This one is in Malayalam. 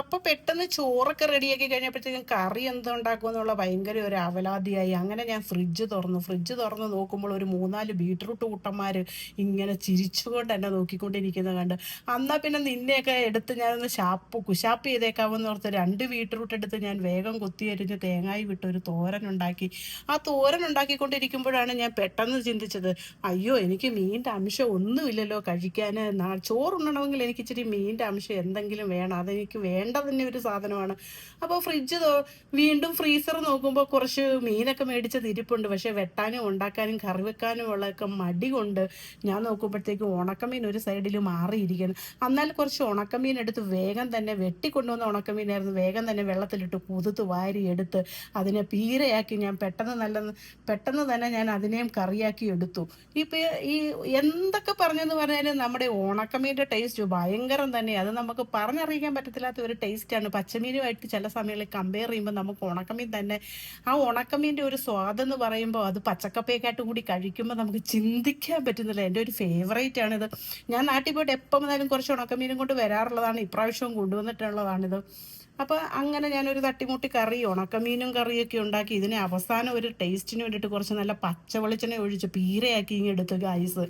അപ്പൊ പെട്ടെന്ന് ചോറൊക്കെ റെഡിയാക്കി കഴിഞ്ഞപ്പോഴത്തേക്കും കറി എന്തുണ്ടാക്കും എന്നുള്ള ഭയങ്കര ഒരു അവലാതിയായി. അങ്ങനെ ഞാൻ ഫ്രിഡ്ജ് തുറന്ന് നോക്കുമ്പോൾ ഒരു 3-4 ബീട്രൂട്ട് കുട്ടന്മാർ ഇങ്ങനെ ചിരിച്ചുകൊണ്ട് എന്നെ നോക്കിക്കൊണ്ടിരിക്കുന്നത് കണ്ട്, അന്നാ പിന്നെ നിന്നെയൊക്കെ എടുത്ത് ഞാനൊന്ന് കുശാപ്പ് ചെയ്തേക്കാമെന്ന് ഓർത്ത് 2 ബീട്രൂട്ട് എടുത്ത് ഞാൻ വേഗം കൊത്തിയരിഞ്ഞ് തേങ്ങായി വിട്ട് ഒരു തോരൻ ഉണ്ടാക്കി. ആ തോരൻ ഉണ്ടാക്കിക്കൊണ്ടിരിക്കുമ്പോഴാണ് ഞാൻ പെട്ടെന്ന് ചിന്തിച്ചത്, അയ്യോ എനിക്ക് മീനിൻ്റെ അംശം ഒന്നുമില്ലല്ലോ കഴിക്കാൻ. ചോറുണ്ണണമെങ്കിൽ എനിക്ക് ഇച്ചിരി മീനിൻ്റെ അംശം എന്തെങ്കിലും വേണം, അതെനിക്ക് വേണ്ട തന്നെ ഒരു സാധനമാണ്. അപ്പോൾ വീണ്ടും ഫ്രീസർ നോക്കുമ്പോൾ കുറച്ച് മീനൊക്കെ മേടിച്ചത് ഇരിപ്പുണ്ട്. പക്ഷേ വെട്ടാനും ഉണ്ടാക്കാനും കറി വെക്കാനും ഉള്ളതൊക്കെ മടി കൊണ്ട് ഞാൻ നോക്കുമ്പോഴത്തേക്കും ഉണക്കമീൻ ഒരു സൈഡിൽ മാറിയിരിക്കുന്നു. എന്നാൽ കുറച്ച് ഉണക്കമീൻ എടുത്ത് വേഗം തന്നെ വെട്ടിക്കൊണ്ടുവന്ന ഉണക്കമീനായിരുന്നു, വേഗം തന്നെ വെള്ളത്തിലിട്ട് കുതിർത്ത് വാരി എടുത്ത് അതിനെ പീരയാക്കി ഞാൻ പെട്ടെന്ന് തന്നെ ഞാൻ അതിനെയും കറിയാക്കി എടുത്തു. ഇപ്പം ഈ എന്തൊക്കെ പറഞ്ഞെന്ന് പറഞ്ഞാലും നമ്മുടെ ഉണക്കമീൻ്റെ ടേസ്റ്റ് ഭയങ്കരം തന്നെ. അത് നമുക്ക് പറഞ്ഞറിയിക്കാൻ പറ്റത്തില്ലാത്ത ഒരു ടേസ്റ്റാണ്. പച്ചമീനുമായിട്ട് ചില സമയങ്ങളിൽ കമ്പയർ ചെയ്യുമ്പോൾ നമുക്ക് ഉണക്കമീൻ തന്നെ, ആ ഉണക്കമീൻ്റെ ഒരു സ്വാദെന്ന് പറയുമ്പോൾ അത് പച്ചക്കപ്പയൊക്കെയായിട്ട് കൂടി കഴിക്കുമ്പോൾ നമുക്ക് ചിന്തിക്കാൻ പറ്റുന്നില്ല. എൻ്റെ ഒരു ഫേവറേറ്റ് ആണിത്. ഞാൻ നാട്ടിൽ പോയിട്ട് എപ്പം വന്നാലും കുറച്ച് ഉണക്കമീനും കൊണ്ട് വരാറുള്ളതാണ്, ഇപ്രാവശ്യവും കൊണ്ടുവന്നിട്ടുള്ളതാണിത്. അപ്പോൾ അങ്ങനെ ഞാനൊരു തട്ടിമുട്ടി കറി, ഉണക്കമീനും കറിയൊക്കെ ഉണ്ടാക്കി ഇതിനെ അവസാനം ഒരു ടേസ്റ്റിന് വേണ്ടിയിട്ട് കുറച്ച് നല്ല പച്ച വെളിച്ചെണ്ണ ഒഴിച്ച് പീരയാക്കി ഇങ്ങെടുത്ത് ഗൈസ്.